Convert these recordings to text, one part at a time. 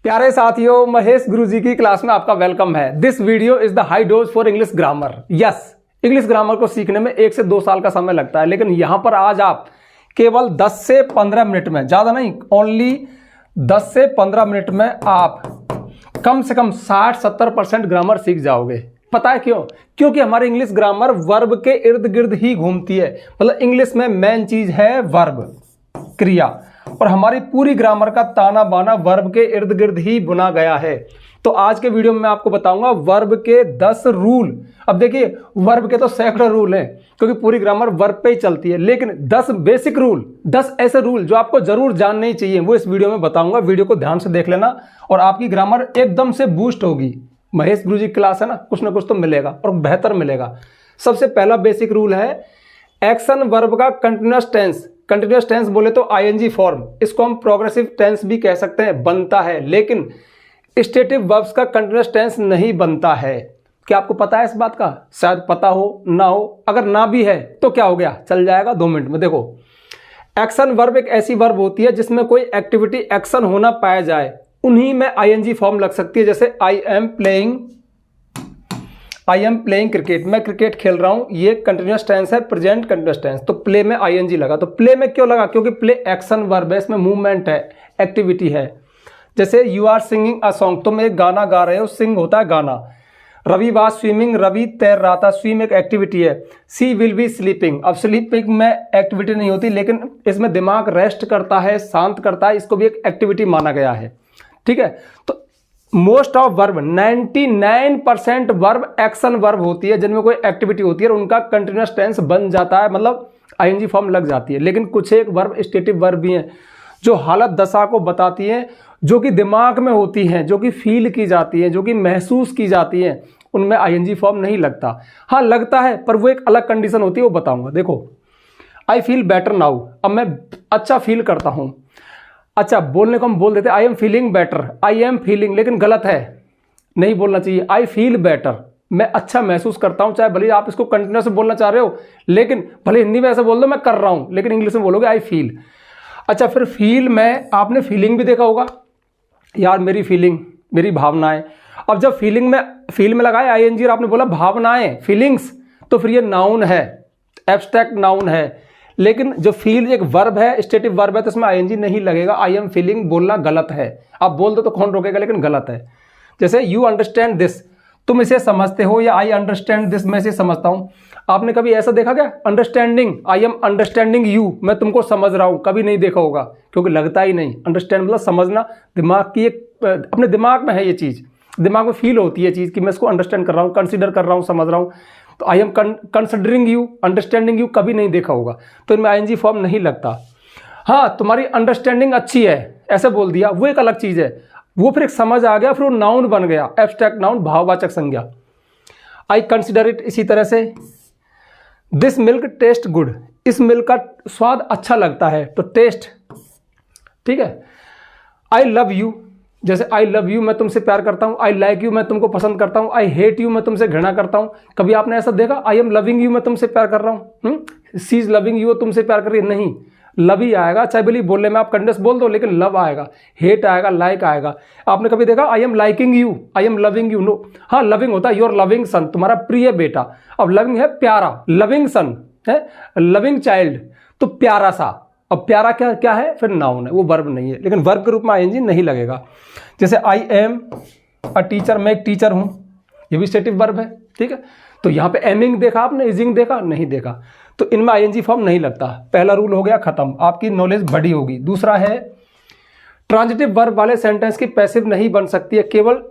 प्यारे साथियों, महेश गुरुजी की क्लास में आपका वेलकम है। This video is the high dose for English grammar. Yes, English grammar को सीखने में 1 से 2 साल का समय लगता है, लेकिन यहां पर आज आप केवल 10 से 15 मिनट में, ज्यादा नहीं, ओनली 10 से 15 मिनट में आप कम से कम 60-70% ग्रामर सीख जाओगे। पता है क्यों? क्योंकि हमारी इंग्लिश ग्रामर वर्ब के इर्द गिर्द ही घूमती है। मतलब इंग्लिश में मेन चीज है वर्ब, क्रिया, और हमारी पूरी ग्रामर का ताना बाना वर्ब के इर्द गिर्द ही बुना गया है। तो आज के वीडियो में मैं आपको बताऊंगा वर्ब के 10 रूल। अब देखिए, वर्ब के तो सैकड़ों रूल हैं, क्योंकि पूरी ग्रामर वर्ब पे ही चलती है, लेकिन 10 बेसिक रूल, 10 ऐसे रूल जो आपको जरूर जानने ही चाहिए, वो इस वीडियो में बताऊंगा। वीडियो को ध्यान से देख लेना और आपकी ग्रामर एकदम से बूस्ट होगी। महेश गुरुजी क्लास है ना, कुछ ना कुछ तो मिलेगा और बेहतर मिलेगा। सबसे पहला बेसिक रूल है एक्शन वर्ब का कंटिन्यूअस टेंस। कंटिन्यूअस टेंस बोले तो आईएनजी फॉर्म, इसको हम प्रोग्रेसिव टेंस भी कह सकते हैं, बनता है, लेकिन स्टेटिव वर्ब्स का कंटिन्यूअस टेंस नहीं बनता है। क्या आपको पता है इस बात का? शायद पता हो, ना हो। अगर ना भी है तो क्या हो गया, चल जाएगा 2 मिनट में। देखो, एक्शन वर्ब एक ऐसी वर्ब होती है जिसमें कोई एक्टिविटी, एक्शन होना पाया जाए, उन्हीं में आईएनजी फॉर्म लग सकती है। जैसे आई एम प्लेइंग क्रिकेट, मैं क्रिकेट खेल रहा हूं, ये कंटिन्यूअस टेंस है, प्रेजेंट कंटिन्यूअस टेंस। तो प्ले में आईएनजी लगा। तो प्ले में क्यों लगा? क्योंकि प्ले एक्शन वर्ब है, इसमें मूवमेंट है, एक्टिविटी है। जैसे you are singing a song, तुम एक गाना गा रहे हो, सिंग होता है गाना। रवि वाज स्विमिंग, रवि तैर रहा था, स्विम एक एक्टिविटी है। सी विल बी स्लीपिंग, अब स्लीपिंग में एक्टिविटी नहीं होती, लेकिन इसमें दिमाग रेस्ट करता है, शांत करता है, इसको भी एक एक्टिविटी माना गया है। ठीक है, तो most of verb, 99% verb action verb होती है, जिनमें कोई एक्टिविटी होती है और उनका कंटिन्यूअस टेंस बन जाता है, मतलब आईएनजी फॉर्म लग जाती है। लेकिन कुछ एक वर्ब स्टेटिव वर्ब भी हैं जो हालत दशा को बताती हैं, जो कि दिमाग में होती हैं, जो कि फील की जाती हैं, जो कि महसूस की जाती हैं, उनमें आईएनजी फॉर्म नहीं लगता। हाँ, लगता है, पर वो एक अलग कंडीशन होती है, वो बताऊंगा। देखो, आई फील बेटर नाउ, अब मैं अच्छा फील करता हूं। अच्छा, बोलने को हम बोल देते I am feeling better, I am feeling, लेकिन गलत है, नहीं बोलना चाहिए। आई फील बेटर, मैं अच्छा महसूस करता हूं। चाहे भले आप इसको कंटिन्यूअस बोलना चाह रहे हो, लेकिन भले हिंदी में ऐसा बोल दो मैं कर रहा हूं, लेकिन इंग्लिश में बोलोगे आई फील। अच्छा, फिर फील में आपने फीलिंग भी देखा होगा, यार मेरी फीलिंग, मेरी भावनाएं। अब जब फील में लगाए आईएनजी और आपने बोला भावनाएं, फीलिंग्स, तो फिर ये नाउन है, एब्स्ट्रैक्ट नाउन है। लेकिन जो फील एक वर्ब है, स्टेटिव वर्ब है, तो इसमें आईएनजी नहीं लगेगा। आई एम फीलिंग बोलना गलत है। आप बोल दो तो कौन रोकेगा, लेकिन गलत है। जैसे यू अंडरस्टैंड दिस, तुम इसे समझते हो, या आई अंडरस्टैंड दिस, मैं इसे समझता हूं। आपने कभी ऐसा देखा क्या? Understanding, I am understanding you, मैं तुमको समझ रहा हूं, कभी नहीं देखा होगा, क्योंकि लगता ही नहीं। अंडरस्टैंड मतलब समझना, दिमाग की एक, अपने दिमाग में है ये चीज, दिमाग में फील होती है चीज कि मैं इसको अंडरस्टैंड कर रहा हूं, कंसिडर कर रहा हूं, समझ रहा हूं। तो I am considering you, understanding you कभी नहीं देखा होगा, तो इनमें आईएनजी फॉर्म नहीं लगता। हाँ, तुम्हारी अंडरस्टैंडिंग अच्छी है, ऐसे बोल दिया, वो एक अलग चीज है, वो फिर एक समझ आ गया, फिर वो नाउन बन गया, एब्स्ट्रैक्ट नाउन, भाववाचक संज्ञा। आई कंसिडर इट, इसी तरह से दिस मिल्क टेस्ट गुड, इस मिल्क का स्वाद अच्छा लगता है, तो टेस्ट। ठीक है, आई लव यू, जैसे आई लव यू, मैं तुमसे प्यार करता हूं। आई लाइक यू, मैं तुमको पसंद करता हूं। आई हेट यू, मैं तुमसे घृणा करता हूं। कभी आपने ऐसा देखा? आई एम लविंग यू, मैं तुमसे प्यार कर रहा हूं, सी इज लविंग यू, तुमसे प्यार कर रही है, नहीं, लव ही आएगा। चाहे भले बोलने में आप कंडेंस बोल दो, लेकिन लव आएगा, हेट आएगा, लाइक आएगा। आपने कभी देखा I am liking you, I am loving you? No. हाँ, लविंग होता है योर लविंग सन, तुम्हारा प्रिय बेटा। अब लविंग है प्यारा, लविंग सन है लविंग चाइल्ड, तो प्यारा सा। अब प्यारा क्या क्या है? फिर नाउन है, वो वर्ब नहीं है, लेकिन वर्ब के रूप में आईएनजी नहीं लगेगा। जैसे आई एम अ टीचर, मैं एक टीचर हूं, ये भी स्टेटिव वर्ब है। ठीक है, तो यहां पे एमिंग देखा आपने, इजिंग देखा? नहीं देखा, तो इनमें आईएनजी फॉर्म नहीं लगता। पहला रूल हो गया खत्म, आपकी नॉलेज बड़ी होगी। दूसरा है ट्रांजिटिव वर्ब वाले सेंटेंस की पैसिव नहीं बन सकती है, केवल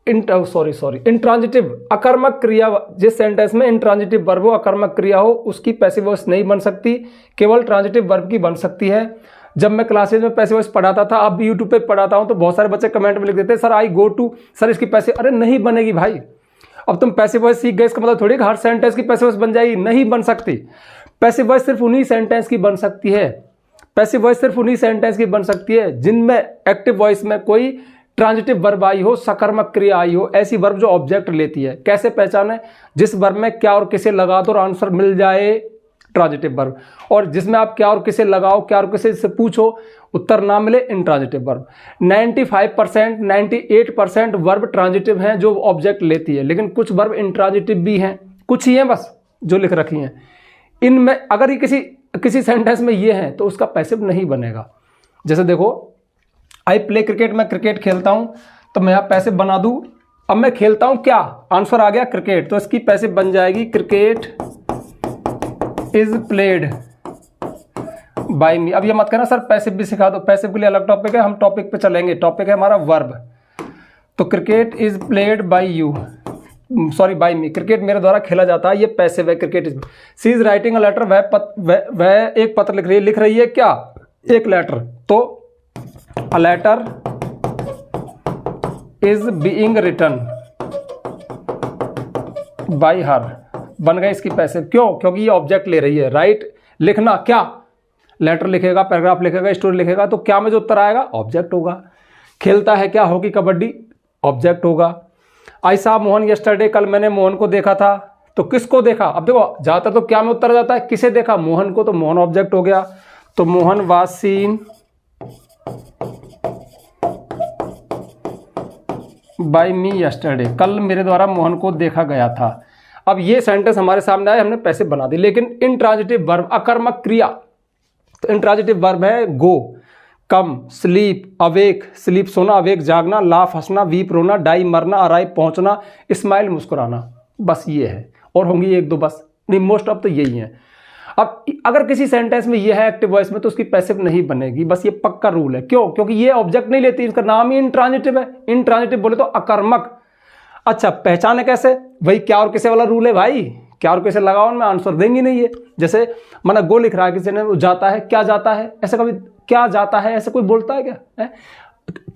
इंट्रांजिटिव अकर्मक क्रिया, जिस सेंटेंस में इंट्रांजिटिव वर्ब हो, अकर्मक क्रिया हो, उसकी पैसिव वॉइस नहीं बन सकती, केवल ट्रांजिटिव वर्ब की बन सकती है। जब मैं क्लासेज में पैसिव वॉइस पढ़ाता था, अब भी यूट्यूब पे पढ़ाता हूं, तो बहुत सारे बच्चे कमेंट में लिख देते हैं sir I go to, sir इसकी पैसिव, अरे नहीं बनेगी भाई। अब तुम पैसिव वॉइस सीख गए, इसका मतलब थोड़ी हर सेंटेंस की पैसिव वॉइस बन जाएगी, नहीं बन सकती। पैसिव वॉइस सिर्फ उन्हीं सेंटेंस की बन सकती है, पैसिव वॉइस सिर्फ उन्हीं सेंटेंस की बन सकती है जिनमें एक्टिव वॉइस में कोई ट्रांजिटिव वर्ब आई हो, सकर्मक क्रिया आई हो, ऐसी वर्ब जो ऑब्जेक्ट लेती है। कैसे पहचाने? जिस वर्ब में क्या और किसे लगा दो और आंसर मिल जाए, ट्रांजिटिव वर्ब। और जिसमें आप क्या और किसे लगाओ, क्या और किसे से पूछो, उत्तर ना मिले इंट्रांजिटिव वर्ब। 95% 98% वर्ब ट्रांजिटिव हैं जो ऑब्जेक्ट लेती है, लेकिन कुछ वर्ब इंट्रांजिटिव भी हैं, कुछ ही हैं बस जो लिख रखी हैं। इनमें अगर ये किसी सेंटेंस में ये हैं तो उसका पैसिव नहीं बनेगा। जैसे देखो, आई प्ले क्रिकेट, मैं क्रिकेट खेलता हूँ, तो मैं यहाँ पैसिव बना दूँ। अब मैं खेलता हूँ क्या, आंसर आ गया क्रिकेट, तो इसकी पैसिव बन जाएगी क्रिकेट इज प्लेड बाय मी। अब ये मत कहना सर पैसिव भी सिखा दो, पैसिव के लिए अलग टॉपिक है, हम टॉपिक पे चलेंगे। टॉपिक है हमारा वर्ब। तो cricket is played by you, sorry by me, cricket मेरे द्वारा खेला जाता है, ये पैसिव है। Cricket is, she is writing a letter, वह एक पत्र लिख रही है क्या, एक लेटर, तो a letter is being written by her, बन गई इसकी पैसिव। क्यों, क्योंकि ये ऑब्जेक्ट ले रही है। राइट लिखना, क्या लेटर लिखेगा, पैराग्राफ लिखेगा, स्टोरी लिखेगा, तो क्या में जो उत्तर आएगा ऑब्जेक्ट होगा। खेलता है क्या, हॉकी कबड्डी, ऑब्जेक्ट होगा। आई सा मोहन यस्टरडे, कल मैंने मोहन को देखा था, तो किसको देखा, अब देखो ज़्यादातर तो क्या में उत्तर जाता है, किसे देखा, मोहन को, तो मोहन ऑब्जेक्ट हो गया। तो Mohan was seen by me yesterday, कल मेरे द्वारा मोहन को देखा गया था। अब ये सेंटेंस हमारे सामने आए, हमने पैसिव बना दी। लेकिन इंट्रांजिटिव वर्ब, अकर्मक क्रिया, तो इंट्रांजिटिव वर्ब है गो, कम, स्लीप, अवेक, स्लीप सोना, अवेक जागना, लाफ हंसना, वीप रोना, डाई मरना, अराइव पहुंचना, स्माइल मुस्कुराना, बस ये है। और होंगी एक दो बस, नहीं मोस्ट ऑफ तो यही है। अब अगर किसी सेंटेंस में ये है एक्टिव वॉइस में, तो उसकी पैसिव नहीं बनेगी, बस ये पक्का रूल है। क्यों, क्योंकि ये ऑब्जेक्ट नहीं लेती, इसका नाम ही इंट्रांजिटिव है। इंट्रांजिटिव बोले तो अकर्मक। अच्छा, पहचाने कैसे, वही क्या और किसे वाला रूल है भाई, क्या और किसे लगाओ, उनमें आंसर देंगी नहीं है। जैसे माना गो लिख रहा है किसी ने, वो जाता है, क्या जाता है, ऐसे कभी क्या जाता है ऐसे कोई बोलता है क्या है?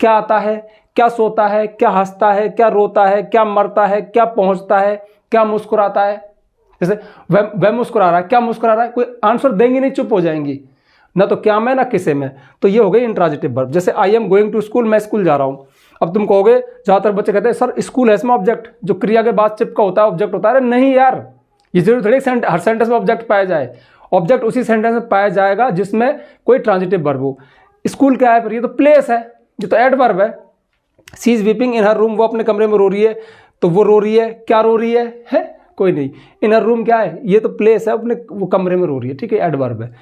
क्या आता है, क्या सोता है, क्या हंसता है, क्या रोता है, क्या मरता है, क्या पहुंचता है, क्या मुस्कुराता है। जैसे वह मुस्कुरा रहा है, क्या मुस्कुरा रहा है, कोई आंसर देंगी नहीं, चुप हो जाएंगी, ना तो क्या में ना किसे में। तो ये हो गई इंट्रांजिटिव वर्ब। जैसे I am going to school, मैं स्कूल जा रहा हूँ। अब तुम कहोगे, ज़्यादातर बच्चे कहते हैं सर स्कूल है इसमें ऑब्जेक्ट, जो क्रिया के बाद चिपका होता है ऑब्जेक्ट होता है। अरे नहीं यार, ये जरूर थोड़ी हर सेंटेंस में ऑब्जेक्ट पाया जाए। ऑब्जेक्ट उसी सेंटेंस में पाया जाएगा जिसमें कोई ट्रांजिटिव वर्ब हो। स्कूल क्या है, पर ये तो प्लेस है, ये तो एडवर्ब है। She is weeping in her room, वो अपने कमरे में रो रही है, तो वो रो रही है, क्या रो रही है कोई नहीं। इन हर रूम क्या है, ये तो प्लेस है, अपने वो कमरे में रो रही है, ठीक है, एडवर्ब है।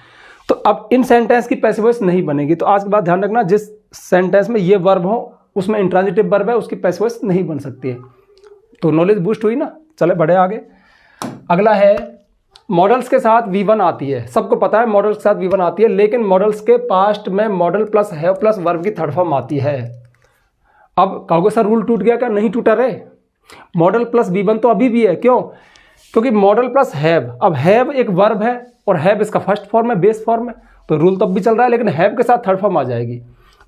तो अब इन सेंटेंस की पैसिव वॉइस नहीं बनेगी। तो आज के बाद ध्यान रखना, जिस सेंटेंस में ये वर्ब हो उसमें इंट्रांजिटिव वर्ब है, उसकी पैसिव वॉइस नहीं बन सकती है। तो नॉलेज बूस्ट हुई ना। चले बढ़े आगे। अगला है मॉडल्स के साथ V1 आती है। सबको पता है मॉडल्स के साथ V1 आती है, लेकिन मॉडल्स के पास्ट में model plus have plus verb की थर्ड फॉर्म आती है। अब कहोगे सर रूल टूट गया क्या, नहीं टूटा रे। मॉडल प्लस V1 तो अभी भी है। क्यों, क्योंकि मॉडल प्लस हैव, अब हैव एक वर्ब है और हैव इसका फर्स्ट फॉर्म है, बेस फॉर्म है, तो रूल तो अब भी चल रहा है, लेकिन हैव के साथ थर्ड फॉर्म आ जाएगी।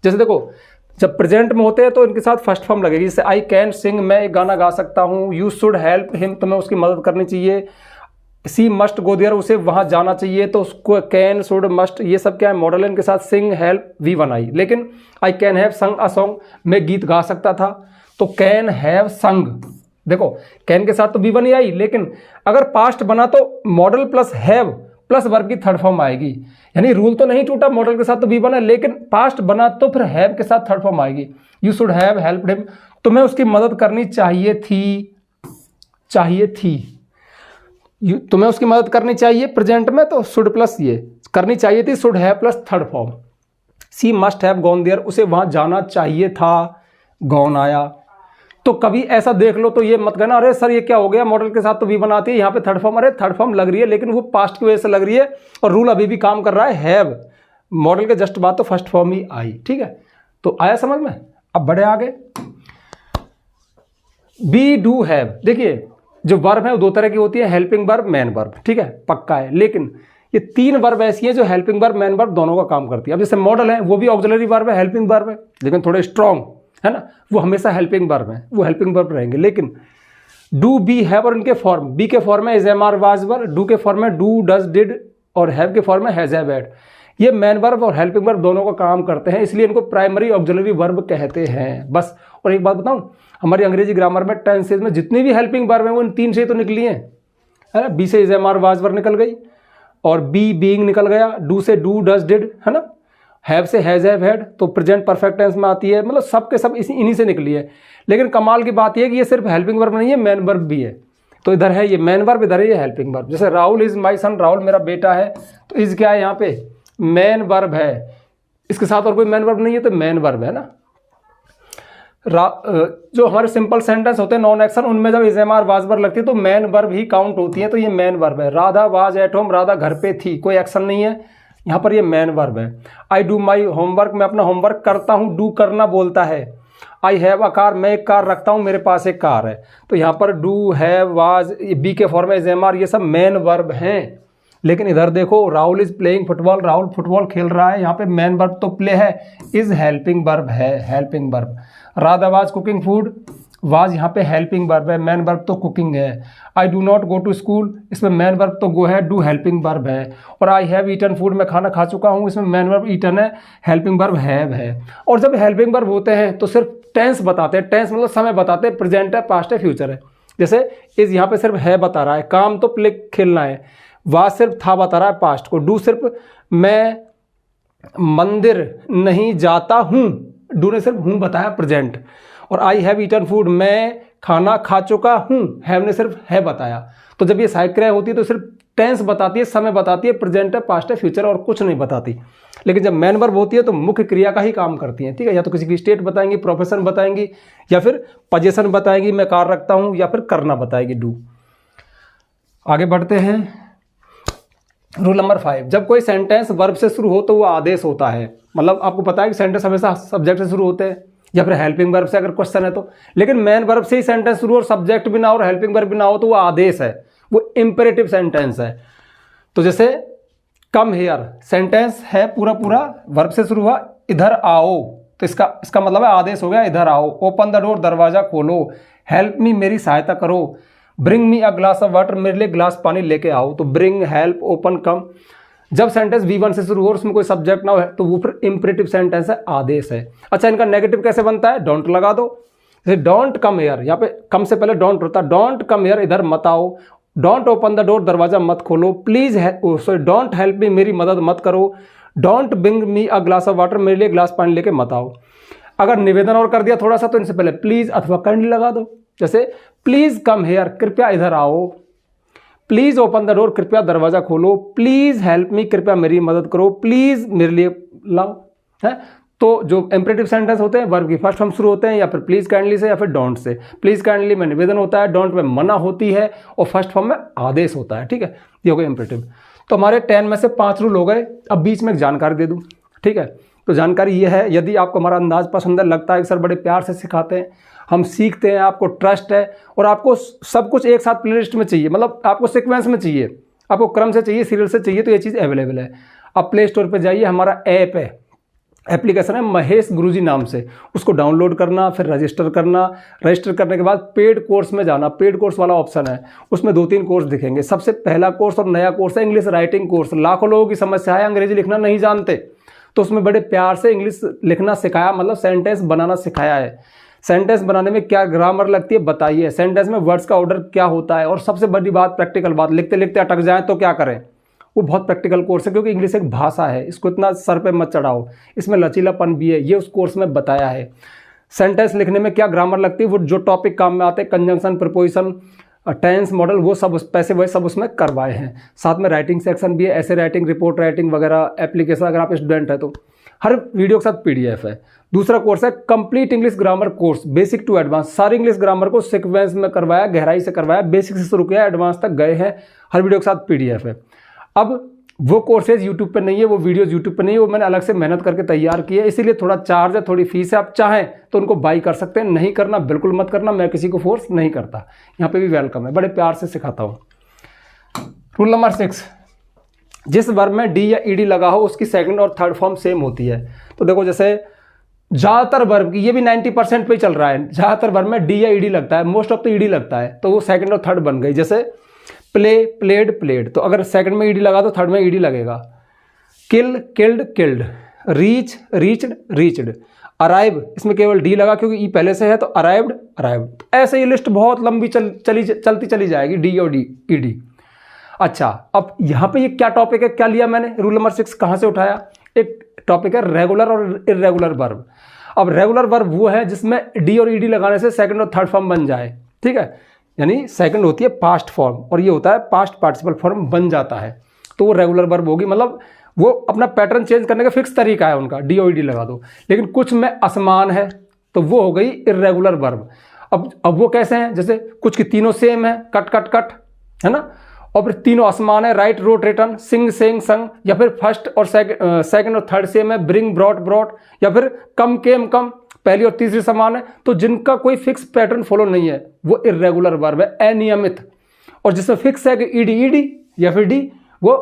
जैसे देखो, जब प्रेजेंट में होते हैं तो इनके साथ फर्स्ट फॉर्म लगेगी। जैसे आई कैन सिंग, मैं एक गाना गा सकता हूँ। यू शुड हेल्प हिम, तुम्हें उसकी मदद करनी चाहिए। सी मस्ट गो देयर, उसे वहाँ जाना चाहिए, तो उसको कैन शुड मस्ट ये सब क्या है, मॉडल। इनके साथ सिंग हेल्प V1 आई। लेकिन आई कैन हैव संग अ सॉन्ग, मैं गीत गा सकता था, तो कैन हैव संग, देखो कैन के साथ तो V1 ही आई, लेकिन अगर पास्ट बना तो model plus have plus verb की थर्ड फॉर्म आएगी। यानी रूल तो नहीं टूटा, मॉडल के साथ तो V1 है, लेकिन पास्ट बना तो फिर हैव के साथ थर्ड फॉर्म आएगी। You should have helped him, तुम्हें उसकी मदद करनी चाहिए थी, तुम्हें उसकी मदद करनी चाहिए प्रेजेंट में, तो शुड प्लस ये करनी चाहिए थी, should have plus third form. She must have gone there, उसे वहां जाना चाहिए था, गॉन आया। तो कभी ऐसा देख लो तो ये मत कहना अरे सर ये क्या हो गया, मॉडल के साथ तो V1 आती है, यहाँ पे थर्ड फॉर्म। अरे थर्ड फॉर्म लग रही है, लेकिन वो पास्ट की वजह से लग रही है, और रूल अभी भी काम कर रहा है, हैव। मॉडल के जस्ट बाद तो फर्स्ट फॉर्म ही आई, ठीक है। तो आया समझ में। अब बढ़े आगे। बी डू हैव, देखिए जो वर्ब है वो दो तरह की होती है, हेल्पिंग वर्ब, मैन वर्ब, ठीक है, पक्का है। लेकिन ये तीन वर्ब ऐसी हैं जो हेल्पिंग वर्ब, मैन वर्ब दोनों का काम करती है। अब जैसे मॉडल है, वो भी ऑक्सिलरी वर्ब है, हेल्पिंग वर्ब है, लेकिन थोड़े स्ट्रॉन्ग है ना, वो हमेशा हेल्पिंग वर्ब है, वो हेल्पिंग वर्ब रहेंगे। लेकिन डू, बी, हैव और इनके फॉर्म, बी के फॉर्म में is, am, are, was, were, do के फॉर्म में डू, डज, डिड, और हैव के फॉर्म में हैज, हैव, हैड। ये मैन वर्ब और हेल्पिंग वर्ब दोनों का काम करते हैं, इसलिए इनको प्राइमरी ऑक्सिलरी वर्ब कहते हैं, बस। और एक बात बताऊं, हमारी अंग्रेजी ग्रामर में टेंसेज में जितनी भी हेल्पिंग वर्ब हैं वो इन तीन से तो निकली हैं, है ना। बी से इज, एम, आर, वाज, वर निकल गई, और बी बीइंग निकल गया, डू से डू, डज, डिड, है ना, हैव से हैज़ हैव हैड, तो प्रेजेंट परफेक्ट टेंस में आती है। मतलब सब के सब इन्हीं से निकली है। लेकिन कमाल की बात यह है कि ये सिर्फ हेल्पिंग वर्ब नहीं है, मैन वर्ब भी है। तो इधर है ये मैन वर्ब, इधर है ये हेल्पिंग वर्ब। जैसे राहुल इज़ माई सन, राहुल मेरा बेटा है, तो इज़ क्या है यहाँ पे, मैन वर्ब है। इसके साथ और कोई मैन वर्ब नहीं है तो मैन वर्ब है ना। जो हमारे सिंपल सेंटेंस होते हैं नॉन एक्शन, उनमें जब इज़-एम-आर वाज वर्ब लगती है तो मैन वर्ब ही काउंट होती है। तो ये मैन वर्ब है। Radha was at home, Radha घर पे थी, कोई एक्शन नहीं है यहाँ पर, ये मैन वर्ब है। आई डू माई होमवर्क, मैं अपना होमवर्क करता हूँ, डू करना बोलता है। आई हैव अ कार, मैं एक कार रखता हूँ, मेरे पास एक कार है। तो यहाँ पर डू, हैव, वाज, बी के फॉर्म में इज़-एम-आर, ये सब मैन वर्ब हैं। लेकिन इधर देखो, Rahul is playing football, Rahul football खेल रहा है, यहाँ पे मैन वर्ब तो प्ले है, इज़ हेल्पिंग वर्ब है, helping verb. Radha was cooking food, was यहाँ पे हेल्पिंग वर्ब है, मैन वर्ब तो कुकिंग है। I do not go to school, इसमें मैन वर्ब तो गो है, डू हेल्पिंग वर्ब है। और आई हैव ईटन फूड, मैं खाना खा चुका हूँ, इसमें मैन वर्ब ईटन है, हेल्पिंग वर्ब हैव है। और जब हेल्पिंग वर्ब होते हैं तो सिर्फ टेंस बताते हैं, टेंस मतलब समय बताते हैं, प्रेजेंट है, पास्ट है, फ्यूचर है। जैसे इज़ यहाँ पे सिर्फ है बता रहा है, काम तो प्ले खेलना है, वाज सिर्फ था बता रहा है पास्ट को, डू सिर्फ मैं मंदिर नहीं जाता हूँ, डू ने सिर्फ हूँ बताया प्रेजेंट। और आई हैव ईटन फूड, मैं खाना खा चुका हूँ, हैव ने सिर्फ है बताया। तो जब ये सहायक क्रिया होती है तो सिर्फ टेंस बताती है, समय बताती है, प्रेजेंट है, पास्ट है, फ्यूचर और कुछ नहीं बताती। लेकिन जब मैन वर्ब होती है तो मुख्य क्रिया का ही काम करती है, ठीक है। या तो किसी की स्टेट बताएंगी, प्रोफेशन बताएंगी, या फिर पोजीशन बताएंगी, मैं कार रखता हूँ, या फिर करना बताएगी, डू। आगे बढ़ते हैं। रूल नंबर 5, जब कोई सेंटेंस वर्ब से शुरू हो तो वो आदेश होता है। मतलब आपको पता है कि सेंटेंस हमेशा सब्जेक्ट से शुरू होते हैं, या फिर हेल्पिंग वर्ब से अगर क्वेश्चन है तो। लेकिन मैन वर्ब से ही सेंटेंस शुरू और सब्जेक्ट भी ना हो और हेल्पिंग वर्ब भी ना हो तो वो आदेश है, वो इंपेरेटिव सेंटेंस है। तो जैसे कम हियर, सेंटेंस है पूरा पूरा वर्ब से शुरू हुआ, इधर आओ, तो इसका मतलब है आदेश हो गया, इधर आओ। ओपन द डोर, दरवाजा खोलो। हेल्प मी, मेरी सहायता करो। Bring me a glass of water, मेरे लिए ग्लास पानी लेके आओ। तो ब्रिंग, हेल्प, ओपन, कम। जब सेंटेंस V1 से शुरू हो और उसमें कोई सब्जेक्ट ना हो तो वो फिर इंपेरेटिव सेंटेंस है, आदेश है। अच्छा, इनका नेगेटिव कैसे बनता है, डोंट लगा दो। जैसे डोंट कम हियर, यहाँ पे कम से पहले डोंट होता है, डोंट कम हियर, इधर मत आओ। डोंट ओपन द डोर, दरवाजा मत खोलो। प्लीज डोंट हेल्प मी, मेरी मदद मत करो। Don't bring me a glass of water, मेरे लिए ग्लास पानी लेके मत आओ। अगर निवेदन और कर दिया थोड़ा सा तो इनसे पहले प्लीज अथवा काइंडली लगा दो। जैसे प्लीज कम हियर, कृपया इधर आओ। प्लीज ओपन द डोर, कृपया दरवाजा खोलो। प्लीज हेल्प मी, कृपया मेरी मदद करो। प्लीज मेरे लिए लाओ, है। तो जो इंपेरेटिव सेंटेंस होते हैं वर्ब की फर्स्ट फॉर्म शुरू होते हैं या फिर प्लीज काइंडली से या फिर डोंट से। प्लीज काइंडली में निवेदन होता है, डोंट में मना होती है और फर्स्ट फॉर्म में आदेश होता है, ठीक है। ये हो गया इंपेरेटिव। तो हमारे 10 में से 5 रूल हो गए। अब बीच में एक जानकारी दे दूं, ठीक है। तो जानकारी ये है, यदि आपको हमारा अंदाज पसंद है, लगता है कि सर बड़े प्यार से सिखाते हैं, हम सीखते हैं, आपको ट्रस्ट है और आपको सब कुछ एक साथ प्लेलिस्ट में चाहिए, मतलब आपको सीक्वेंस में चाहिए, आपको क्रम से चाहिए, सीरियल से चाहिए, तो ये चीज़ अवेलेबल है। अब प्ले स्टोर पर जाइए, हमारा ऐप है, एप्लीकेशन है महेश गुरुजी नाम से, उसको डाउनलोड करना, फिर रजिस्टर करना। रजिस्टर करने के बाद पेड कोर्स में जाना, पेड कोर्स वाला ऑप्शन है, उसमें 2-3 कोर्स दिखेंगे। सबसे पहला कोर्स और नया कोर्स है इंग्लिश राइटिंग कोर्स। लाखों लोगों की समस्या है अंग्रेजी लिखना नहीं जानते, तो उसमें बड़े प्यार से इंग्लिश लिखना सिखाया, मतलब सेंटेंस बनाना सिखाया है। सेंटेंस बनाने में क्या ग्रामर लगती है बताइए, सेंटेंस में वर्ड्स का ऑर्डर क्या होता है, और सबसे बड़ी बात प्रैक्टिकल बात, लिखते लिखते अटक जाएं तो क्या करें। वो बहुत प्रैक्टिकल कोर्स है, क्योंकि इंग्लिश एक भाषा है, इसको इतना सर पे मत चढ़ाओ, इसमें लचीलापन भी है, ये उस कोर्स में बताया है। सेंटेंस लिखने में क्या ग्रामर लगती है, वो जो टॉपिक काम में आते हैं, कंजंक्शन, प्रीपोजिशन, टेंस, मॉडल, वो सब पैसे वही सब उसमें करवाए हैं। साथ में राइटिंग सेक्शन भी है, ऐसे राइटिंग, रिपोर्ट राइटिंग वगैरह, एप्लीकेशन, अगर आप स्टूडेंट है तो हर वीडियो के साथ PDF है। दूसरा कोर्स है complete English grammar course, basic to advance. सारी इंग्लिश ग्रामर को सीक्वेंस में करवाया, गहराई से करवाया, बेसिक से शुरू किया, एडवांस तक गए हैं, हर वीडियो के साथ PDF है। अब वो कोर्सेज यूट्यूब पे नहीं है, वो वीडियोस यूट्यूब पे नहीं है, वो मैंने अलग से मेहनत करके तैयार किए, इसीलिए थोड़ा चार्ज है, थोड़ी फीस है। आप चाहें तो उनको बाई कर सकते हैं, नहीं करना बिल्कुल मत करना, मैं किसी को फोर्स नहीं करता, यहाँ पे भी वेलकम है, बड़े प्यार से सिखाता हूँ। रूल नंबर 6, जिस वर्ब में डी या ईडी लगा हो उसकी सेकंड और थर्ड फॉर्म सेम होती है। तो देखो, जैसे ज़्यादातर वर्ब की, ये भी 90% पे ही चल रहा है, ज़्यादातर वर्ब में डी या ईडी लगता है, मोस्ट ऑफ द ईडी लगता है, तो वो सेकंड और थर्ड बन गई। जैसे प्ले, प्लेड, प्लेड, तो अगर सेकंड में ईडी लगा तो थर्ड में ईडी लगेगा। Kill, killed, killed. Reach, reached, reached. Arrive, इसमें केवल डी लगा क्योंकि ई पहले से है, तो अराइव्ड, अराइव्ड। ऐसे ये लिस्ट बहुत लंबी चलती चली जाएगी, डी और डी, ईडी। अच्छा, अब यहाँ पे ये क्या टॉपिक है, क्या लिया मैंने, रूल नंबर 6 कहाँ से उठाया, एक टॉपिक है रेगुलर और इर्रेगुलर वर्ब। अब रेगुलर वर्ब वो है जिसमें डी और ईडी लगाने से सेकंड और थर्ड फॉर्म बन जाए, ठीक है, यानी सेकंड होती है पास्ट फॉर्म और ये होता है पास्ट पार्टिसिपल फॉर्म बन जाता है, तो वो रेगुलर वर्ब होगी। मतलब वो अपना पैटर्न चेंज करने का फिक्स तरीका है उनका, डी और ईडी लगा दो। लेकिन कुछ में असमान है तो वो हो गई इर्रेगुलर वर्ब। अब वो कैसे हैं, जैसे कुछ की तीनों सेम है, कट कट कट, है ना, और फिर तीनों असमान है, राइट रोट रिटर्न, सिंग सेंग संग, या फिर फर्स्ट और सेकंड और थर्ड सेम है, ब्रिंग ब्रॉट ब्रॉट, या फिर कम केम कम, पहली और तीसरी समान है। तो जिनका कोई फिक्स पैटर्न फॉलो नहीं है वो इर्रेगुलर वर्ब है, अनियमित। और जिसमें फिक्स है कि ईडी ईडी या फिर डी, वो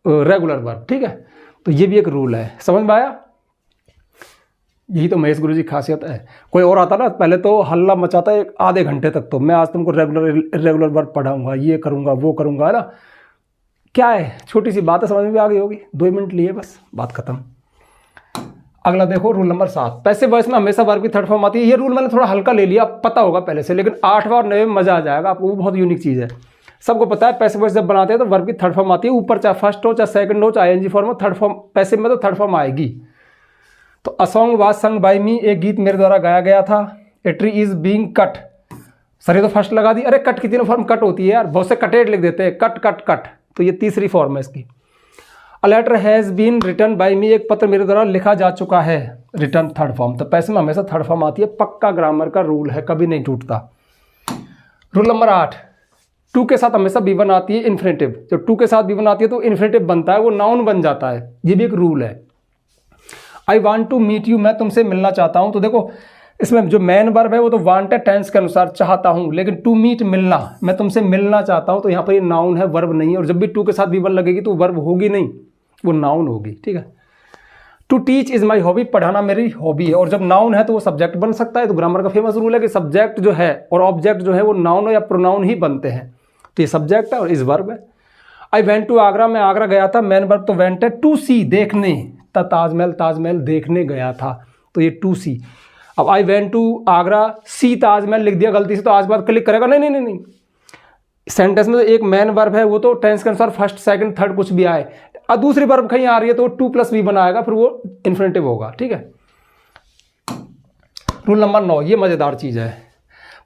रेगुलर वर्ब, ठीक है। तो ये भी एक रूल है, समझ में आया। यही तो महेश गुरु जी खासियत है। कोई और आता ना पहले तो हल्ला मचाता है आधे घंटे तक, तो मैं आज तुमको रेगुलर इर्रेगुलर वर्ब पढ़ाऊंगा, ये करूंगा वो करूंगा, है ना। क्या है, छोटी सी बात है, समझ में भी आ गई होगी, 2 मिनट लिए बस, बात खत्म। अगला देखो रूल नंबर 7, पैसिव वॉइस में हमेशा वर्ब की थर्ड फॉर्म आती है। ये रूल मैंने थोड़ा हल्का ले लिया, पता होगा पहले से, लेकिन 8वां और 9वें में मजा आ जाएगा आपको, वो बहुत यूनिक चीज़ है। सबको पता है पैसिव वॉइस जब बनाते हैं तो वर्ब की थर्ड फॉर्म आती है, ऊपर चाहे फर्स्ट हो चाहे सेकंड हो चाहे आईएनजी फॉर्म हो, थर्ड फॉर्म पैसिव में तो थर्ड फॉर्म आएगी। तो a song was sung by me, एक गीत मेरे द्वारा गाया गया था। A tree is being cut, sir ये तो फर्स्ट लगा दी, अरे कट की तीनों फॉर्म कट होती है यार, बहुत से कटेड लिख देते हैं, कट कट कट, तो ये तीसरी फॉर्म है इसकी। A letter has been written by me, एक पत्र मेरे द्वारा लिखा जा चुका है, रिटर्न थर्ड फॉर्म। तो पैसे में हमेशा थर्ड फॉर्म आती है, पक्का ग्रामर का रूल है, कभी नहीं टूटता। रूल नंबर 8, टू के साथ हमेशा B1 आती है इन्फिनेटिव। जब टू के साथ B1 आती है तो इन्फिनेटिव बनता है, वो नाउन बन जाता है, ये भी एक रूल है। I want to meet you, मैं तुमसे मिलना चाहता हूं। तो देखो इसमें जो मेन वर्ब है वो तो वांटेड टेंस के अनुसार चाहता हूं, लेकिन टू मीट मिलना, मैं तुमसे मिलना चाहता हूं, तो यहाँ पर ये नाउन है, वर्ब नहीं है। और जब भी टू के साथ B1 लगेगी तो वर्ब होगी नहीं, वो नाउन होगी, ठीक है। To teach is my hobby, पढ़ाना मेरी हॉबी है। और जब नाउन है तो वो सब्जेक्ट बन सकता है। तो ग्रामर का फेमस रूल है कि सब्जेक्ट जो है और ऑब्जेक्ट जो है वो नाउन या प्रोनाउन ही बनते हैं। तो ये सब्जेक्ट है और इस वर्ब है। आई वेंट टू आगरा, मैं आगरा गया था, मैन वर्ब तो वेंट है। टू सी, देखने, ताजमहल, ताजमहल देखने गया था, तो ये टू सी। अब आई वेंट टू आगरा सी ताजमहल लिख दिया गलती से, तो आज बाद क्लिक करेगा, नहीं नहीं नहीं नहीं। सेंटेंस में तो एक मेन वर्ब है, वो तो टेंस के अनुसार फर्स्ट सेकंड थर्ड कुछ भी आए, और दूसरी वर्ब कहीं आ रही है तो 2 + B बनाएगा, फिर वो इन्फिनेटिव होगा, ठीक है। रूल नंबर 9, ये मजेदार चीज है।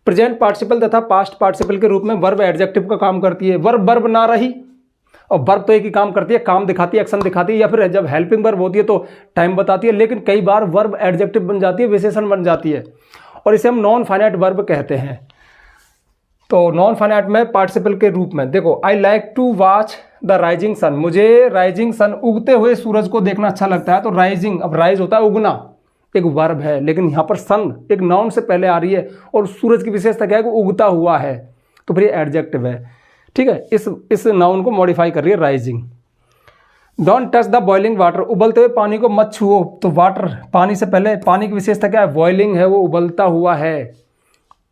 प्रेजेंट पार्टिसिपल तथा पास्ट पार्टिसिपल के रूप में वर्ब एडजेक्टिव का काम करती है। वर्ब ना रही, और वर्ब तो एक ही काम करती है, काम दिखाती है, एक्शन दिखाती है, या फिर जब हेल्पिंग वर्ब होती है तो टाइम बताती है। लेकिन कई बार वर्ब एडजेक्टिव बन जाती है, विशेषण बन जाती है, और इसे हम नॉन फाइनाइट वर्ब कहते हैं। तो नॉन फाइनाइट में पार्टिसिपल के रूप में देखो, I like to watch the rising sun, मुझे राइजिंग सन, उगते हुए सूरज को देखना अच्छा लगता है। तो राइजिंग, अब राइज होता है उगना, एक वर्ब है, लेकिन यहाँ पर सन एक नाउन से पहले आ रही है, और सूरज की विशेषता क्या है कि उगता हुआ है, तो फिर ये एडजेक्टिव है, ठीक है। इस नाउन को मॉडिफाई कर रही है rising. Don't touch the boiling water, उबलते हुए पानी को मत छुओ। तो वाटर, पानी से पहले, पानी की विशेषता क्या है, बॉइलिंग है, वो उबलता हुआ है।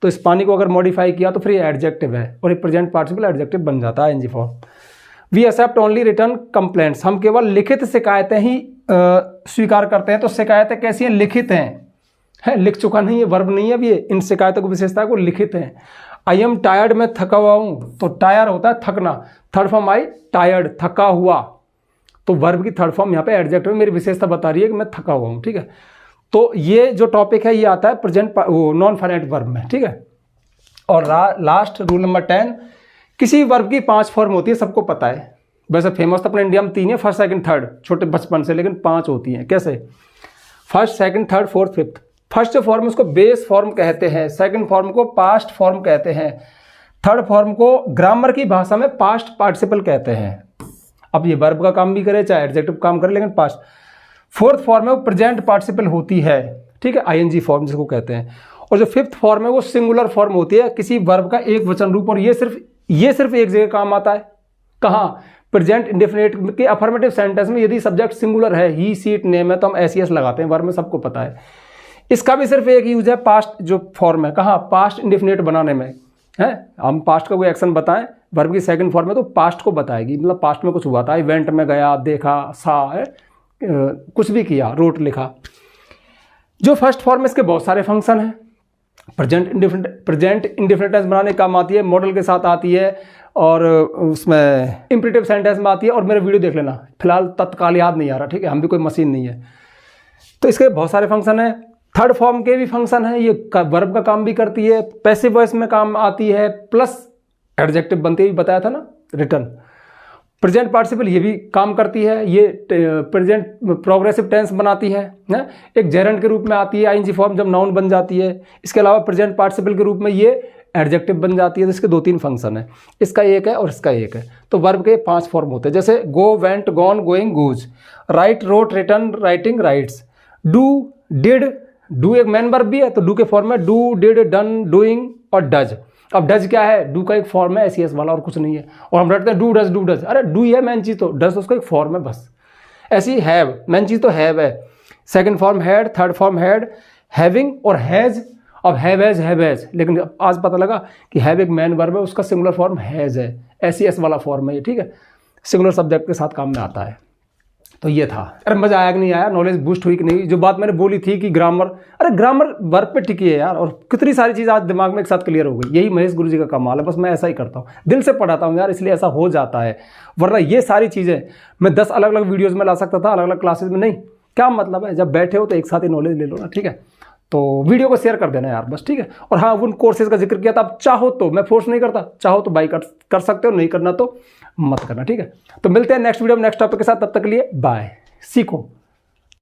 तो इस पानी को अगर मॉडिफाई किया तो फिर ये एडजेक्टिव है, और ये प्रेजेंट पार्टिसिपल एडजेक्टिव बन जाता है, NG form. We accept only written complaints, हम केवल लिखित शिकायतें ही स्वीकार करते हैं। तो शिकायतें कैसी हैं, लिखित हैं, लिख चुका नहीं है, वर्ब नहीं है अब ये, इन शिकायतों की विशेषता को लिखित हैं। आई एम टायर्ड, मैं थका हुआ हूँ, तो टायर होता है थकना, थर्ड फॉर्म आई टायर्ड, थका हुआ, तो वर्ब की थर्ड फॉर्म यहाँ पे एडजेक्टिव, मेरी विशेषता बता रही है कि मैं थका हुआ हूँ, ठीक है। तो ये जो टॉपिक है ये आता है प्रेजेंट नॉन फाइनाइट वर्ब में, ठीक है। और लास्ट रूल नंबर 10, किसी वर्ब की 5 फॉर्म होती है, सबको पता है। वैसे फेमस तो अपने इंडिया में 3 है, फर्स्ट सेकंड थर्ड, छोटे बचपन से, लेकिन 5 होती हैं। कैसे, first second third fourth fifth. First form उसको बेस फॉर्म कहते हैं, सेकंड फॉर्म को पास्ट फॉर्म कहते हैं, थर्ड फॉर्म को ग्रामर की भाषा में पास्ट पार्टिसिपल कहते हैं। अब ये वर्ब का काम भी करे चाहे एडजेक्टिव काम करे, लेकिन पास्ट। फोर्थ फॉर्म है वो प्रेजेंट पार्टिसिपल होती है, ठीक है, आईएनजी फॉर्म जिसको कहते हैं। और जो फिफ्थ फॉर्म है वो सिंगुलर फॉर्म होती है, किसी वर्ब का एक वचन रूप, और ये सिर्फ एक जगह काम आता है, कहाँ, प्रेजेंट इंडेफिनिट के अफर्मेटिव सेंटेंस में। यदि सब्जेक्ट सिंगुलर है, ही सीट नेम है, तो हम एस लगाते हैं, वर्ब में सबको पता है। इसका भी सिर्फ एक यूज है, पास्ट जो फॉर्म है, कहाँ, पास्ट इंडेफिनिट बनाने में है। हम पास्ट का कोई एक्शन बताएं वर्ब की सेकंड फॉर्म में तो पास्ट को बताएगी, मतलब पास्ट में कुछ हुआ था, इवेंट में गया, देखा, सा है, कुछ भी किया, रोट लिखा। जो फर्स्ट फॉर्म में इसके बहुत सारे फंक्शन हैं, प्रेजेंट इंडेफिनिट टेंस बनाने काम आती है, मॉडल के साथ आती है, और उसमें इंपरेटिव सेंटेंस में आती है। और मेरे वीडियो देख लेना, फिलहाल तत्काल याद नहीं आ रहा, ठीक है, हम भी कोई मशीन नहीं है। तो इसके बहुत सारे फंक्शन हैं। थर्ड फॉर्म के भी फंक्शन है, ये वर्ब का काम भी करती है, पैसिव वॉइस में काम आती है, प्लस एडजेक्टिव बनती है, बताया था ना, रिटर्न। प्रेजेंट पार्टिसिपल ये भी काम करती है, ये प्रेजेंट प्रोग्रेसिव टेंस बनाती है, एक जेरेंड के रूप में आती है, आईएनजी फॉर्म जब नाउन बन जाती है। इसके अलावा प्रेजेंट पार्टिसिपल के रूप में ये एडजेक्टिव बन जाती है। तो इसके 2-3 फंक्शन है, इसका एक है और इसका एक है। तो वर्ब के 5 फॉर्म होते हैं, जैसे go, went, gone, going, goes, write, wrote, written, writing, writes. Do, did, do एक मैन वर्ब भी है, तो डू के फॉर्म में डू, डिड, डन, डूइंग और डज। अब डज क्या है? डू का एक फॉर्म है एस वाला, और कुछ नहीं है। और हम रटते हैं डू डज, डू डज, अरे डू ही है मेन चीज़, तो डज उसका एक फॉर्म है बस। ऐसी हैव, मेन चीज़ तो हैव है। Second form had, third form had, having और हैज। अब हैव हैज, लेकिन आज पता लगा कि हैव एक मैन वर्ब है, उसका सिंगुलर फॉर्म हैज है, एस वाला फॉर्म है ये, ठीक है, सिंगुलर सब्जेक्ट के साथ काम में आता है। तो ये था। अरे मजा आया कि नहीं आया? नॉलेज बूस्ट हुई कि नहीं? जो बात मैंने बोली थी कि ग्रामर, अरे ग्रामर वर्ब पे टिकी है यार, और कितनी सारी चीज़ आज दिमाग में एक साथ क्लियर हो गई। यही महेश गुरु जी का कमाल है, बस मैं ऐसा ही करता हूँ, दिल से पढ़ाता हूँ यार, इसलिए ऐसा हो जाता है। वरना ये सारी चीज़ें मैं 10 अलग अलग वीडियोज़ में ला सकता था, अलग अलग क्लासेज में। नहीं, क्या मतलब है, जब बैठे हो तो एक साथ ही नॉलेज ले लो ना, ठीक है। तो वीडियो को शेयर कर देना यार बस, ठीक है। और हाँ, उन कोर्सेज का जिक्र किया था, आप चाहो तो, मैं फोर्स नहीं करता, चाहो तो बाई कर सकते हो, नहीं करना तो मत करना, ठीक है। तो मिलते हैं नेक्स्ट वीडियो में नेक्स्ट टॉपिक के साथ, तब तक के लिए बाय। सीखो।